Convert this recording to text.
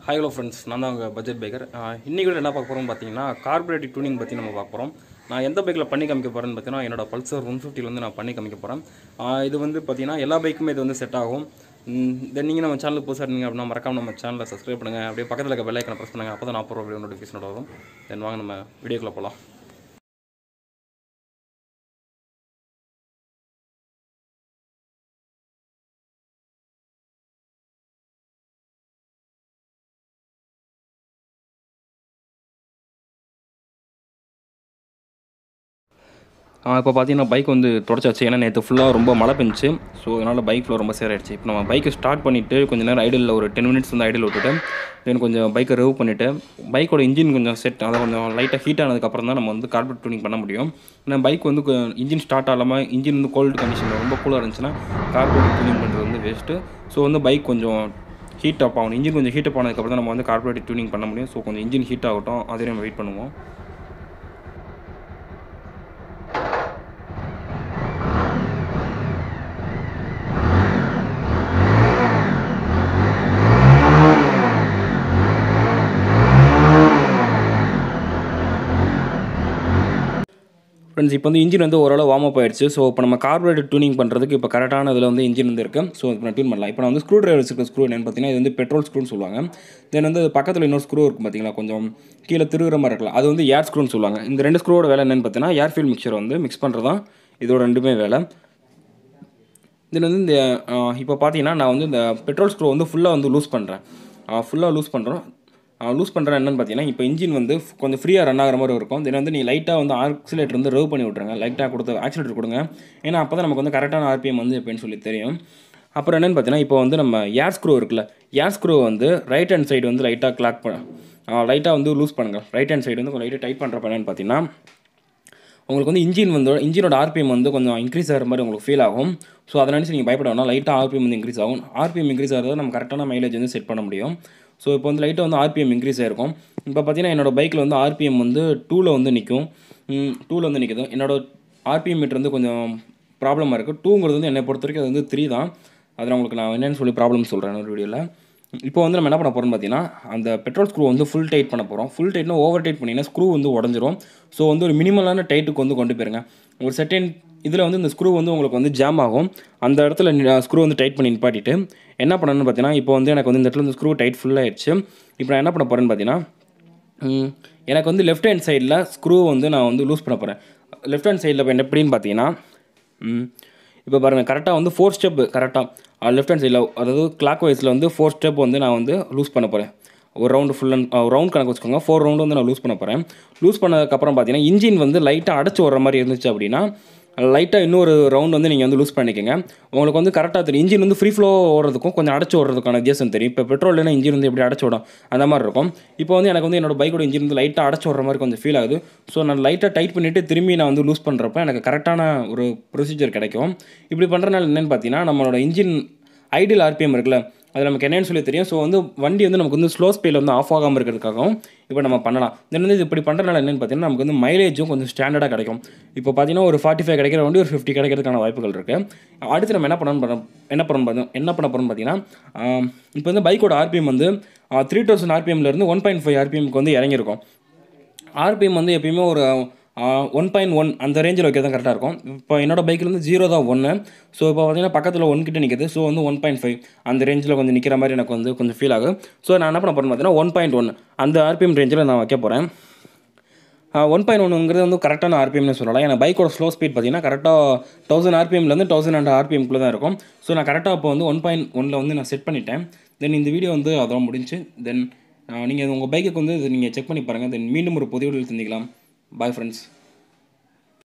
Hi hello friends, நான் தான் உங்கள் பட்ஜெட் பைக்கர். இன்றைக்கி என்ன பார்க்க போகிறோம்னு பார்த்தீங்கன்னா கார்பரேட்டிவ் டியூனிங் பற்றி நம்ம பார்க்க போகிறோம். நான் எந்த பைக்கில் பண்ணி காமிக்க போகிறேன்னு பார்த்தீங்கன்னா என்னோட பல்சர் 150 வந்து நான் பண்ணி காமிக்க போகிறேன். இது வந்து பார்த்தீங்கன்னா எல்லா பைக்குமே இது வந்து செட் ஆகும். தென் நீங்கள் நம்ம சேனலுக்கு புதுசாக இருந்தீங்க அப்படின்னா மறக்காம நம்ம சேனலை சப்ஸ்கிரைப் பண்ணுங்கள். அப்படியே பக்கத்தில் இருக்க பெல் ஐக்கனை ப்ரெஸ் பண்ணுங்கள். அப்போ தான் நான் போகிற வீடியோ நோட்டிஃபிகேஷன் வரும். தென் வாங்க நம்ம வீடியோக்குள்ளே போகலாம். இப்போ பார்த்தீங்கன்னா பைக் வந்து தொடச்சாச்சு. ஏன்னா நேற்று ஃபுல்லாக ரொம்ப மழை பெஞ்சிச்சு. ஸோ அதனால் பைக் ஃப்ளோ ரொம்ப சேராயிடுச்சு. இப்போ நம்ம பைக்கை ஸ்டார்ட் பண்ணிவிட்டு கொஞ்சம் நேரம் ஐடில் ஒரு 10 மினிட்ஸ் வந்து ஐடில் விட்டுட்டு தென் கொஞ்சம் பைக்கை ரிவ் பண்ணிவிட்டு பைக்கோட இன்ஜின் கொஞ்சம் அதை கொஞ்சம் லைட்டாக ஹீட் ஆனதுக்கப்புறம் தான் நம்ம வந்து கார்பரேட் டியூனிங் பண்ண முடியும். ஏன்னா பைக் வந்து இன்ஜின் ஸ்டார்ட் ஆகாமல் இன்ஜின் வந்து கோல்டு கண்டிஷனில் ரொம்ப கூலாக இருந்துச்சுன்னா கார்பரேட் டியூனிங் பண்ணுறது வந்து வேஸ்ட்டு. ஸோ வந்து பைக் கொஞ்சம் ஹீட் அப் ஆகணும். இன்ஜின் கொஞ்சம் ஹீட் அப் ஆனதுக்கப்புறம் தான் நம்ம வந்து கார்பரேட் டியூனிங் பண்ண முடியும். ஸோ கொஞ்சம் இன்ஜின் ஹீட் ஆகட்டும், அதே நம்ம வெயிட் பண்ணுவோம். ஃப்ரெண்ட்ஸ், இப்போ வந்து இன்ஜின் வந்து ஓரளவு வார்ம் அப் ஆயிடுச்சு. ஸோ இப்போ நம்ம கார்பரேட்டர் டியூனிங் பண்ணுறதுக்கு இப்போ கரெக்டான இதில் வந்து இன்ஜின் வந்து இருக்குது. ஸோ இப்போ நான் டியூன் பண்ணலாம். இப்போ நான் வந்து ஸ்க்ரூ டிரைவர்ஸ் இருக்க ஸ்க்ரூ என்னென்னு பார்த்தீங்கன்னா இது வந்து பெட்ரோல் ஸ்க்ரூன்னு சொல்லுவாங்க. தென் வந்து பக்கத்தில் இன்னொரு ஸ்க்ரூ இருக்கும் பார்த்தீங்களா, கொஞ்சம் கீழே திருகிற மாதிரி இருக்கலாம், அது வந்து ஏர் ஸ்க்ரூன்னு சொல்லுவாங்க. இந்த 2 ஸ்க்ரூவோட வேலை என்னென்னு பார்த்தீங்கன்னா ஏர் ஃபியூல் மிக்சர் வந்து மிக்ஸ் பண்ணுறது தான் இதோட 2மே வேலை. இதில் வந்து இந்த இப்போ பார்த்தீங்கன்னா நான் வந்து இந்த பெட்ரோல் ஸ்க்ரூ வந்து ஃபுல்லாக வந்து லூஸ் பண்ணுறேன். லூஸ் பண்ணுறேன் என்னென்னு பார்த்தீங்கன்னா இப்போ இன்ஜின் வந்து கொஞ்சம் ஃப்ரீயாக ரன் ஆகிற மாதிரி இருக்கும். தென் வந்து நீங்கள் லைட்டாக வந்து ஆக்சிலேட்டர் வந்து ரிவ் பண்ணி விட்ருங்க. லைட்டாக கொடுத்து ஆக்சிலேட்டர் கொடுங்க. ஏன்னா அப்போ தான் நமக்கு வந்து கரெக்டான ஆர்பிஎம் வந்து எப்படின்னு சொல்லி தெரியும். அப்புறம் என்னென்னு பார்த்தீங்கன்னா இப்போ வந்து நம்ம ஏர் ஸ்க்ரூ இருக்குல்ல, ஏர் ஸ்க்ரூ வந்து ரைட் ஹேண்ட் சைடு வந்து லைட்டாக வந்து லூஸ் பண்ணுங்கள். ரைட் ஹேண்ட் சைடு வந்து கொஞ்சம் லைட்டாக டைட் பண்ணுறப்ப என்னென்னு பார்த்தீங்கன்னா உங்களுக்கு வந்து இன்ஜினோட ஆர்பிஎம் வந்து கொஞ்சம் இன்க்ரீஸ் ஆகிற மாதிரி உங்களுக்கு ஃபீல் ஆகும். ஸோ அதை நினச்சி நீங்கள் பயப்பட வேணாம். லைட்டாக ஆர்பிஎம் வந்து இன்க்ரீஸ் ஆகும். ஆர்பிஎம் இன்க்ரீஸ் ஆகிறத நம்ம கரெக்டான மைலேஜ் வந்து செட் பண்ண முடியும். ஸோ இப்போ வந்து லைட்டாக வந்து ஆர்பிஎம் இன்க்ரீஸ் ஆகிருக்கும். இப்போ பார்த்தீங்கன்னா என்னோட பைக்கில் வந்து ஆர்பிஎம் வந்து 2ல் வந்து நிற்கும். 2ல் வந்து நிற்குது. என்னோட ஆர்பிஎம் மீட்டர் வந்து கொஞ்சம் ப்ராப்ளமாக இருக்குது. 2ங்கிறது வந்து என்னை பொறுத்த வரைக்கும் அது வந்து 3 தான். அதில் உங்களுக்கு நான் என்னென்னு சொல்லி ப்ராப்ளம் சொல்கிறேன் ஒரு வீடியோவில். இப்போ வந்து நம்ம என்ன பண்ண போகிறோம்னு பார்த்தீங்கன்னா அந்த பெட்ரோல் ஸ்க்ரூ வந்து ஃபுல் டைட் பண்ண போகிறோம். ஃபுல் டைட்னா ஓவர் டைட் பண்ணிங்கன்னா ஸ்க்ரூ வந்து உடஞ்சிரும். ஸோ வந்து ஒரு மினிமலான டைட்டுக்கு வந்து கொண்டு போயிருங்க. ஒரு செகண்ட் இதில் வந்து இந்த ஸ்க்ரூ வந்து உங்களுக்கு வந்து ஜாம் ஆகும். அந்த இடத்துல ஸ்க்ரூ வந்து டைட் பண்ணி நிப்பாட்டிட்டு என்ன பண்ணணும்னு பார்த்தீங்கன்னா இப்போ வந்து எனக்கு வந்து இந்த இடத்துல இந்த ஸ்க்ரூ டைட் ஃபுல்லாகிடுச்சு. இப்போ நான் என்ன பண்ண போகிறேன்னு பார்த்தீங்கன்னா எனக்கு வந்து லெஃப்ட் ஹேண்ட் சைடில் ஸ்க்ரூ வந்து நான் வந்து லூஸ் பண்ண போகிறேன். லெஃப்ட் ஹேண்ட் சைடில் இப்போ எப்படின்னு பார்த்தீங்கன்னா இப்போ பாருங்கள், கரெக்டாக வந்து 4 ஸ்டெப் கரெக்டாக லெஃப்ட் ஹேண்ட் சைடில், அதாவது கிளாக் வைஸில் வந்து 4 ஸ்டெப் வந்து நான் வந்து லூஸ் பண்ண போகிறேன். ஒரு ரவுண்டு ரவுண்ட் கணக்கு வச்சுக்கோங்க. 4 ரவுண்டு வந்து நான் லூஸ் பண்ண போகிறேன். லூஸ் பண்ணதுக்கப்புறம் பார்த்தீங்கன்னா இன்ஜின் வந்து லைட்டாக அடைச்சி வர்ற மாதிரி இருந்துச்சு அப்படின்னா லைட்டாக இன்னொரு ரவுண்ட் வந்து நீங்கள் வந்து லூஸ் பண்ணிக்கோங்க. உங்களுக்கு வந்து கரெக்டாக தெரியும். இன்ஜின் வந்து ஃப்ரீ ஃப்ளோ ஓடுறதுக்கும் கொஞ்சம் அடைச்சி ஓடுறதுக்கான வித்தியாசம் தெரியும். இப்போ பெட்ரோல்னா இன்ஜின் வந்து எப்படி அடைச்சி விடும் அந்த மாதிரி இருக்கும். இப்போ வந்து எனக்கு வந்து என்னோட பைக்கோட இன்ஜின் வந்து லைட்டாக அடைச்சி விட்ற மாதிரி கொஞ்சம் ஃபீல் ஆகுது. ஸோ நான் லைட்டாக டைட் பண்ணிவிட்டு திரும்பி நான் வந்து லூஸ் பண்ணுறப்ப எனக்கு கரெக்டான ஒரு ப்ரொசீஜர் கிடைக்கும். இப்படி பண்ணுறதுனால என்னென்னு பார்த்தீங்கன்னா நம்மளோட இன்ஜின் ஐடியல் ஆர்பிஎம் இருக்குல்ல, அது நமக்கு என்னென்னு சொல்லி தெரியும். ஸோ வந்து வண்டி வந்து நமக்கு வந்து ஸ்லோ ஸ்பீடில் வந்து ஆஃப் ஆகாமல் இருக்கிறதுக்காகவும் இப்போ நம்ம பண்ணலாம். தென் வந்து இப்படி பண்ணுறதுனால என்னென்னு பார்த்தீங்கன்னா நமக்கு வந்து மைலேஜும் கொஞ்சம் ஸ்டாண்டர்டாக கிடைக்கும். இப்போ பார்த்தீங்கன்னா ஒரு 45 கிடைக்கிற வண்டி ஒரு 50 கிடைக்கிறதுக்கான வாய்ப்புகள் இருக்குது. அடுத்து நம்ம என்ன பண்ண போகிறோம்னு பார்த்தீங்கன்னா இப்போ வந்து பைக்கோட ஆர்பிஎம் வந்து 3000 ஆர்பிஎம்லேருந்து 1.5 ஆர்பிஎம்க்கு வந்து இறங்கியிருக்கும். ஆர்பிஎம் வந்து எப்பயுமே ஒரு 1.1 அந்த ரேஞ்சில் வைக்கிறது தான் கரெக்டாக இருக்கும். இப்போ என்னோட பைக்கில் வந்து 0 தான் 1. ஸோ இப்போ பார்த்தீங்கன்னா பக்கத்தில் 1 கிட்ட நிற்கிது. ஸோ வந்து 1.5 அந்த ரேஞ்சில் கொஞ்சம் நிற்கிற மாதிரி எனக்கு வந்து கொஞ்சம் ஃபீல் ஆகும். ஸோ நான் என்ன பண்ண போகிறேன்னு பார்த்தீங்கன்னா 1.1 அந்த ஆர்பிஎம் ரேஞ்சில் நான் வைக்க போகிறேன். 1.1ங்கிறது வந்து கரெக்டான ஆர்பிஎம்னு சொல்லலாம். ஏன்னா பைக்கோட ஸ்லோ ஸ்பீட் பார்த்தீங்கன்னா கரெக்டாக 1000 ஆர்பிஎம்லேருந்து 1000 ஆர்பிஎம்குள்ளே தான் இருக்கும். ஸோ நான் கரெக்டாக இப்போ வந்து 1.1ல் வந்து நான் செட் பண்ணிட்டேன். தென் இந்த வீடியோ வந்து அதெல்லாம் முடிஞ்சு. தென் நீங்கள் உங்கள் பைக்குக்கு வந்து நீங்கள் செக் பண்ணி பாருங்கள். தென் மீண்டும் ஒரு புதிய வீடியோவில் சந்திக்கலாம். Bye friends.